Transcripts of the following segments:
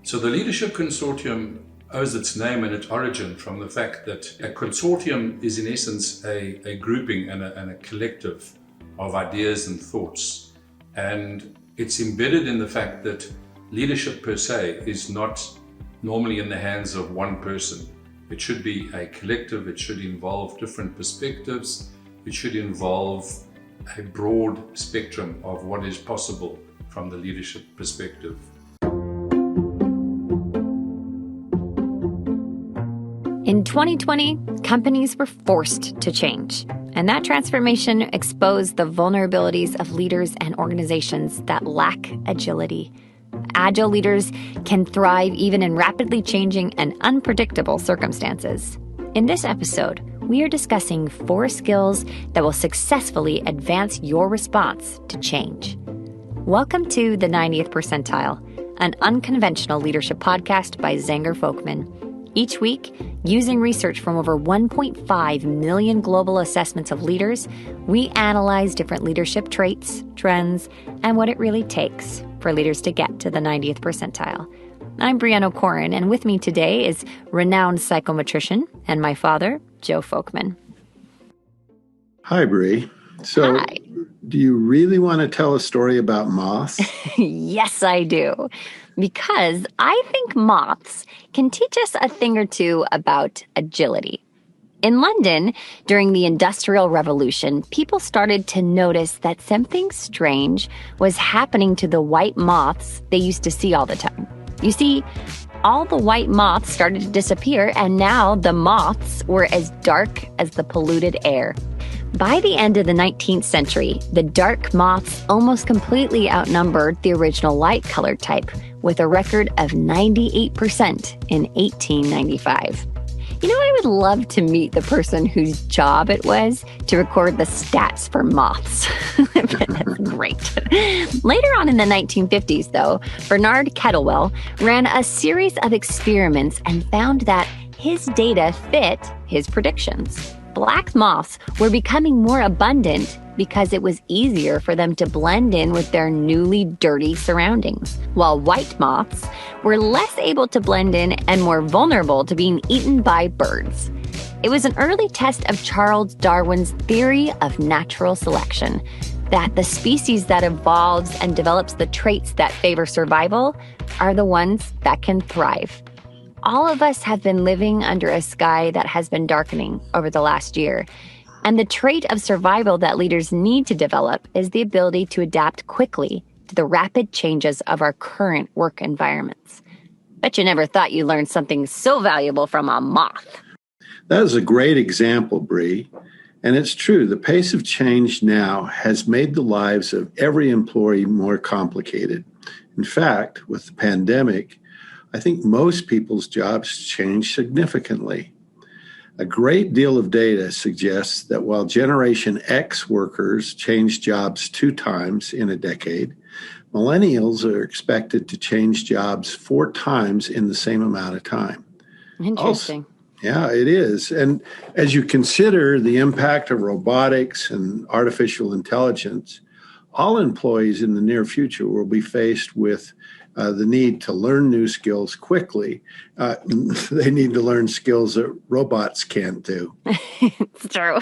So the Leadership Consortium owes its name and its origin from the fact that a consortium is in essence a grouping and a collective of ideas and thoughts. And it's embedded in the fact that leadership per se is not normally in the hands of one person. It should be a collective, it should involve different perspectives, it should involve a broad spectrum of what is possible from the leadership perspective. In 2020, companies were forced to change, and that transformation exposed the vulnerabilities of leaders and organizations that lack agility. Agile leaders can thrive even in rapidly changing and unpredictable circumstances. In this episode, we are discussing 4 skills that will successfully advance your response to change. Welcome to The 90th Percentile, an unconventional leadership podcast by Zenger Folkman. Each week, using research from over 1.5 million global assessments of leaders, we analyze different leadership traits, trends, and what it really takes for leaders to get to the 90th percentile. I'm Brianna O'Corin, and with me today is renowned psychometrician and my father, Joe Folkman. Hi, Bri. So, Hi. Do you really want to tell a story about moths? Yes, I do. Because I think moths can teach us a thing or two about agility. In London, during the Industrial Revolution, people started to notice that something strange was happening to the white moths they used to see all the time. You see, all the white moths started to disappear, and now the moths were as dark as the polluted air. By the end of the 19th century, the dark moths almost completely outnumbered the original light-colored type, with a record of 98% in 1895. You know, I would love to meet the person whose job it was to record the stats for moths. That's great. Later on in the 1950s, though, Bernard Kettlewell ran a series of experiments and found that his data fit his predictions. Black moths were becoming more abundant because it was easier for them to blend in with their newly dirty surroundings, while white moths were less able to blend in and more vulnerable to being eaten by birds. It was an early test of Charles Darwin's theory of natural selection, that the species that evolves and develops the traits that favor survival are the ones that can thrive. All of us have been living under a sky that has been darkening over the last year. And the trait of survival that leaders need to develop is the ability to adapt quickly to the rapid changes of our current work environments. Bet you never thought you learned something so valuable from a moth. That is a great example, Bri. And it's true, the pace of change now has made the lives of every employee more complicated. In fact, with the pandemic, I think most people's jobs changed significantly. A great deal of data suggests that while Generation X workers changed jobs 2 times in a decade, millennials are expected to change jobs 4 times in the same amount of time. Interesting. Yeah, it is. And as you consider the impact of robotics and artificial intelligence, all employees in the near future will be faced with the need to learn new skills quickly. They need to learn skills that robots can't do. It's true.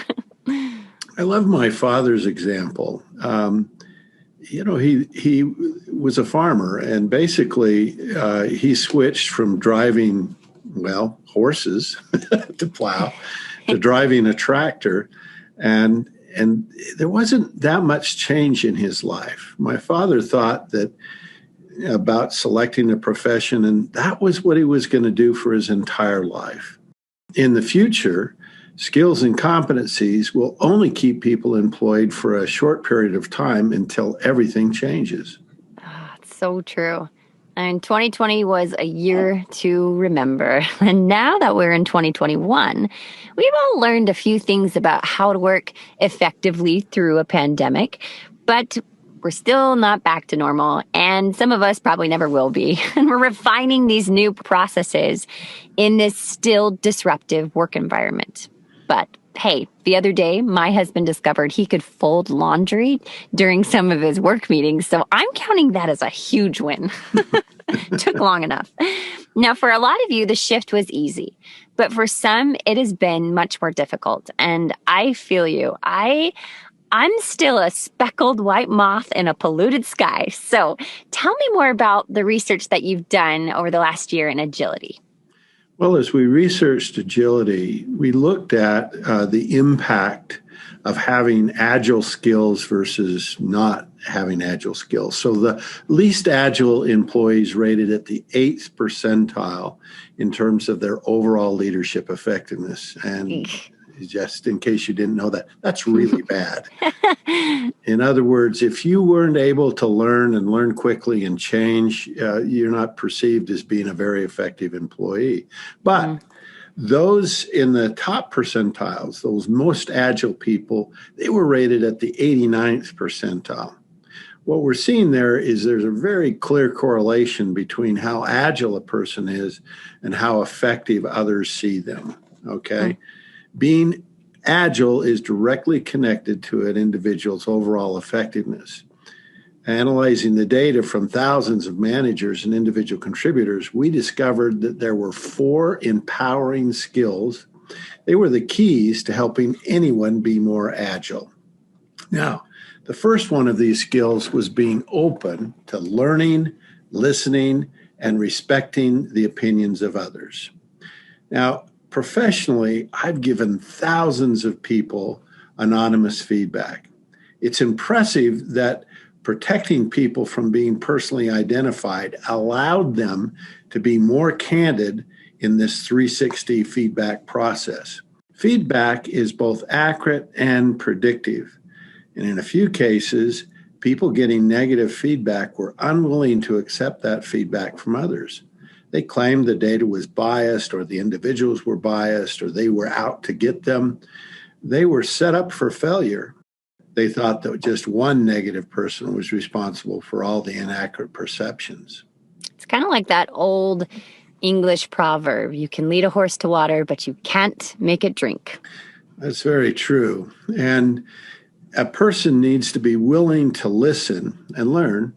I love my father's example. He was a farmer, and basically he switched from driving, horses to plow to driving a tractor. And there wasn't that much change in his life. My father thought that about selecting a profession, and that was what he was going to do for his entire life. In the future, skills and competencies will only keep people employed for a short period of time until everything changes. Oh, it's so true. And 2020 was a year to remember. And now that we're in 2021, we've all learned a few things about how to work effectively through a pandemic, but we're still not back to normal, and some of us probably never will be. And we're refining these new processes in this still disruptive work environment. But hey, the other day, my husband discovered he could fold laundry during some of his work meetings, so I'm counting that as a huge win. Took long enough. Now, for a lot of you, the shift was easy, but for some, it has been much more difficult. And I feel you. I'm still a speckled white moth in a polluted sky. So tell me more about the research that you've done over the last year in agility. Well, as we researched agility, we looked at the impact of having agile skills versus not having agile skills. So the least agile employees rated at the 8th percentile in terms of their overall leadership effectiveness. And just in case you didn't know that, that's really bad. In other words, if you weren't able to learn quickly and change, you're not perceived as being a very effective employee. But those in the top percentiles, those most agile people, they were rated at the 89th percentile. What we're seeing there is there's a very clear correlation between how agile a person is and how effective others see them, okay? Being agile is directly connected to an individual's overall effectiveness. Analyzing the data from thousands of managers and individual contributors, we discovered that there were 4 empowering skills. They were the keys to helping anyone be more agile. Now, the first one of these skills was being open to learning, listening, and respecting the opinions of others. Now, professionally, I've given thousands of people anonymous feedback. It's impressive that protecting people from being personally identified allowed them to be more candid in this 360 feedback process. Feedback is both accurate and predictive. And in a few cases, people getting negative feedback were unwilling to accept that feedback from others. They claimed the data was biased, or the individuals were biased, or they were out to get them. They were set up for failure. They thought that just one negative person was responsible for all the inaccurate perceptions. It's kind of like that old English proverb, you can lead a horse to water, but you can't make it drink. That's very true. And a person needs to be willing to listen and learn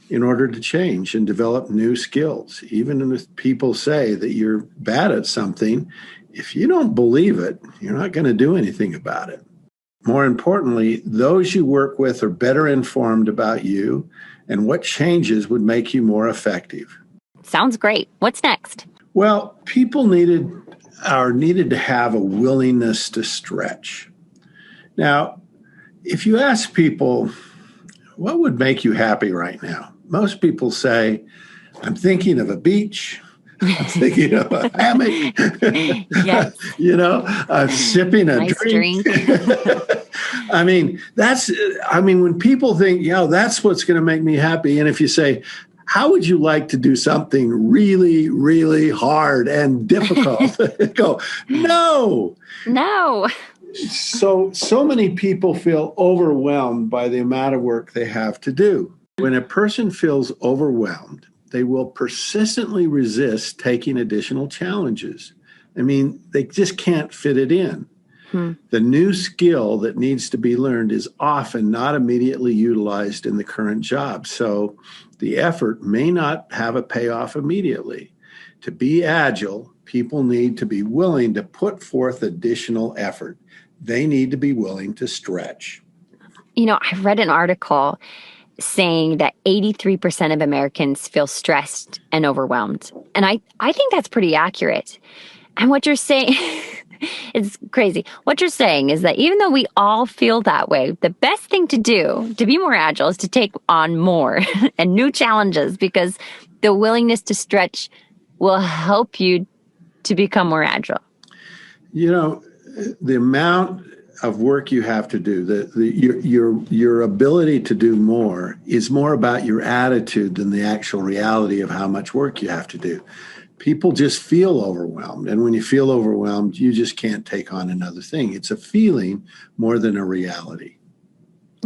in order to change and develop new skills. Even if people say that you're bad at something, if you don't believe it, you're not going to do anything about it. More importantly, those you work with are better informed about you and what changes would make you more effective. Sounds great. What's next? Well, people needed to have a willingness to stretch. Now, if you ask people, what would make you happy right now? Most people say, I'm thinking of a beach. I'm thinking of a hammock. Yes. I'm sipping a nice drink. When people think, that's what's going to make me happy. And if you say, how would you like to do something really, really hard and difficult? Go, no. So many people feel overwhelmed by the amount of work they have to do. When a person feels overwhelmed, they will persistently resist taking additional challenges. They just can't fit it in. The new skill that needs to be learned is often not immediately utilized in the current job. So the effort may not have a payoff immediately. To be agile, people need to be willing to put forth additional effort. They need to be willing to stretch. I read an article saying that 83% of Americans feel stressed and overwhelmed. And I think that's pretty accurate. And what you're saying, it's crazy. What you're saying is that even though we all feel that way, the best thing to do to be more agile is to take on more and new challenges, because the willingness to stretch will help you to become more agile. The amount of work you have to do, your ability to do more is more about your attitude than the actual reality of how much work you have to do. People just feel overwhelmed. And when you feel overwhelmed, you just can't take on another thing. It's a feeling more than a reality.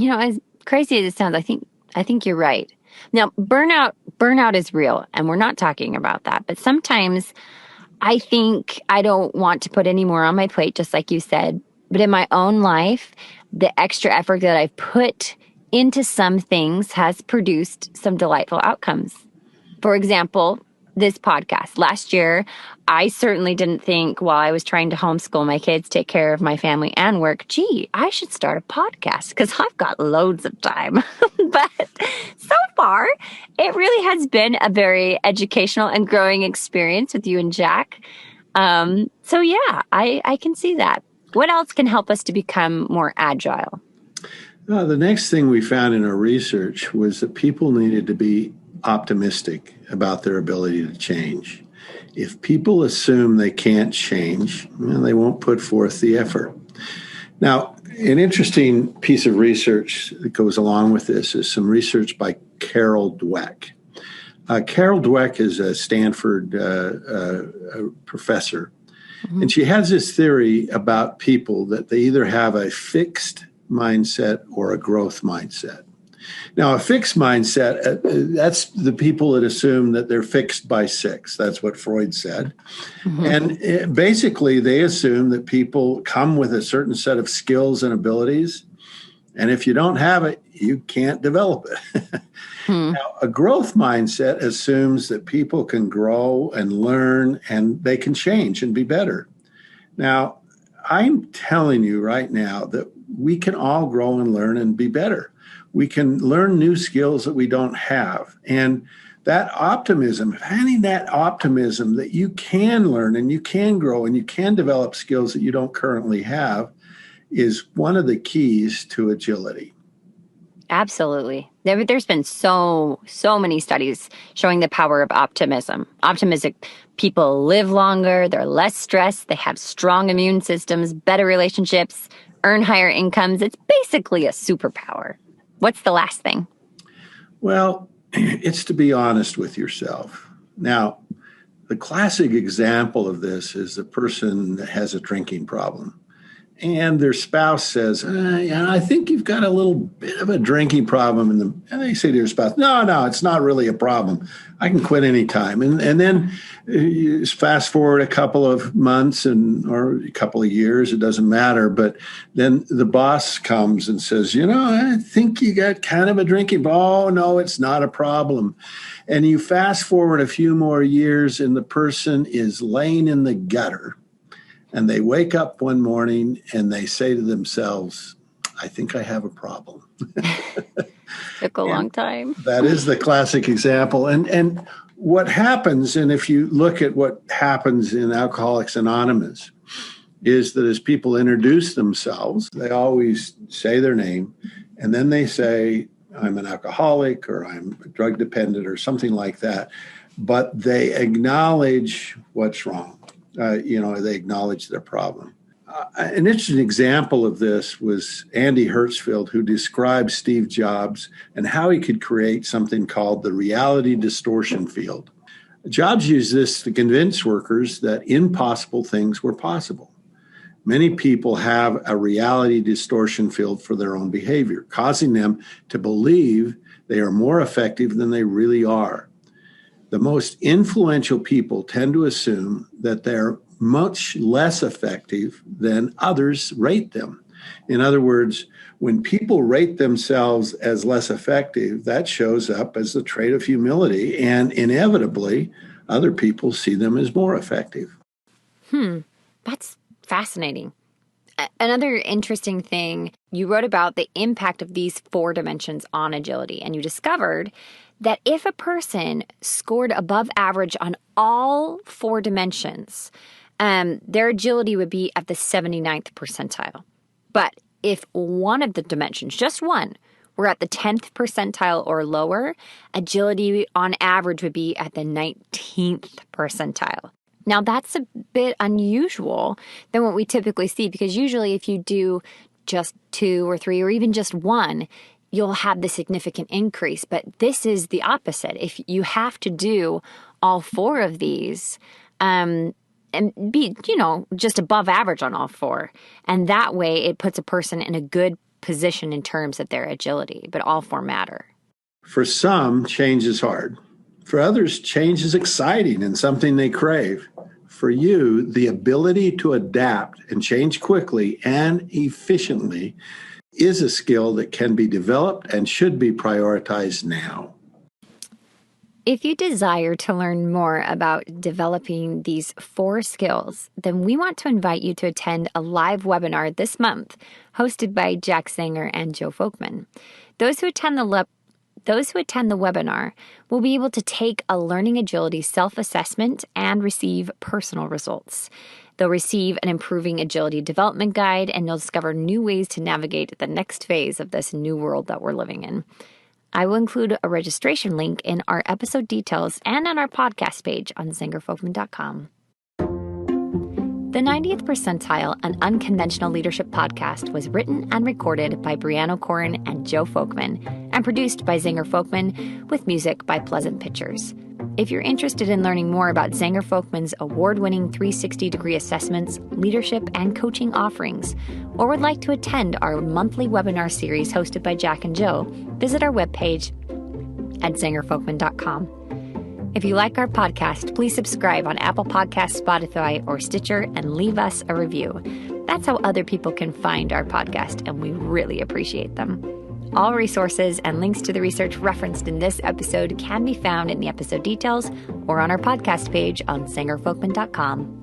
As crazy as it sounds, I think you're right. Now, burnout is real, and we're not talking about that. But sometimes I think I don't want to put any more on my plate, just like you said. But in my own life, the extra effort that I've put into some things has produced some delightful outcomes. For example, this podcast. Last year, I certainly didn't think while I was trying to homeschool my kids, take care of my family and work, gee, I should start a podcast because I've got loads of time. But so far, it really has been a very educational and growing experience with you and Jack. So yeah, I can see that. What else can help us to become more agile? The next thing we found in our research was that people needed to be optimistic about their ability to change. If people assume they can't change, they won't put forth the effort. Now, an interesting piece of research that goes along with this is some research by Carol Dweck. Carol Dweck is a Stanford professor, and she has this theory about people that they either have a fixed mindset or a growth mindset. Now, a fixed mindset, that's the people that assume that they're fixed by 6. That's what Freud said. And basically, they assume that people come with a certain set of skills and abilities. And if you don't have it, you can't develop it. Now, a growth mindset assumes that people can grow and learn and they can change and be better. Now, I'm telling you right now that we can all grow and learn and be better. We can learn new skills that we don't have. And that optimism, having that optimism that you can learn and you can grow and you can develop skills that you don't currently have, is one of the keys to agility. Absolutely. There's been so many studies showing the power of optimism. Optimistic people live longer, they're less stressed, they have strong immune systems, better relationships, earn higher incomes. It's basically a superpower. What's the last thing? Well, it's to be honest with yourself. Now, the classic example of this is the person that has a drinking problem. And their spouse says, I think you've got a little bit of a drinking problem. And they say to their spouse, no, it's not really a problem. I can quit anytime. And then you fast forward a couple of months or a couple of years, it doesn't matter. But then the boss comes and says, I think you got kind of a drinking problem. Oh, no, it's not a problem. And you fast forward a few more years and the person is laying in the gutter. And they wake up one morning and they say to themselves, I think I have a problem. Took a long time. That is the classic example. And what happens, and if you look at what happens in Alcoholics Anonymous, is that as people introduce themselves, they always say their name, and then they say, I'm an alcoholic or I'm drug dependent or something like that. But they acknowledge what's wrong. They acknowledge their problem. An interesting example of this was Andy Hertzfeld, who described Steve Jobs and how he could create something called the reality distortion field. Jobs used this to convince workers that impossible things were possible. Many people have a reality distortion field for their own behavior, causing them to believe they are more effective than they really are. The most influential people tend to assume that they're much less effective than others rate them. In other words, when people rate themselves as less effective, that shows up as the trait of humility, and inevitably, other people see them as more effective. That's fascinating. Another interesting thing, you wrote about the impact of these 4 dimensions on agility, and you discovered that if a person scored above average on all 4 dimensions, their agility would be at the 79th percentile. But if one of the dimensions, just one, were at the 10th percentile or lower, agility on average would be at the 19th percentile. Now, that's a bit unusual than what we typically see, because usually if you do just 2 or 3 or even just 1, you'll have the significant increase. But this is the opposite. If you have to do all 4 of these and be, just above average on all 4. And that way it puts a person in a good position in terms of their agility. But all 4 matter. For some, change is hard. For others, change is exciting and something they crave. For you, the ability to adapt and change quickly and efficiently is a skill that can be developed and should be prioritized now. If you desire to learn more about developing these 4 skills, then we want to invite you to attend a live webinar this month hosted by Jack Sanger and Joe Folkman. Those who attend the webinar will be able to take a learning agility self-assessment and receive personal results. They'll receive an improving agility development guide, and you'll discover new ways to navigate the next phase of this new world that we're living in. I will include a registration link in our episode details and on our podcast page on zingerfolkman.com. The 90th Percentile, an unconventional leadership podcast, was written and recorded by Brianna Corin and Joe Folkman and produced by Zinger Folkman with music by Pleasant Pictures. If you're interested in learning more about Zinger Folkman's award-winning 360-degree assessments, leadership, and coaching offerings, or would like to attend our monthly webinar series hosted by Jack and Joe, visit our webpage at zingerfolkman.com. If you like our podcast, please subscribe on Apple Podcasts, Spotify, or Stitcher and leave us a review. That's how other people can find our podcast, and we really appreciate them. All resources and links to the research referenced in this episode can be found in the episode details or on our podcast page on zingerfolkman.com.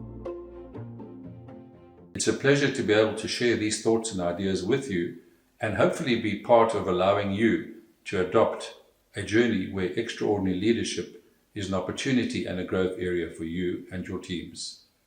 It's a pleasure to be able to share these thoughts and ideas with you and hopefully be part of allowing you to adopt a journey where extraordinary leadership is an opportunity and a growth area for you and your teams.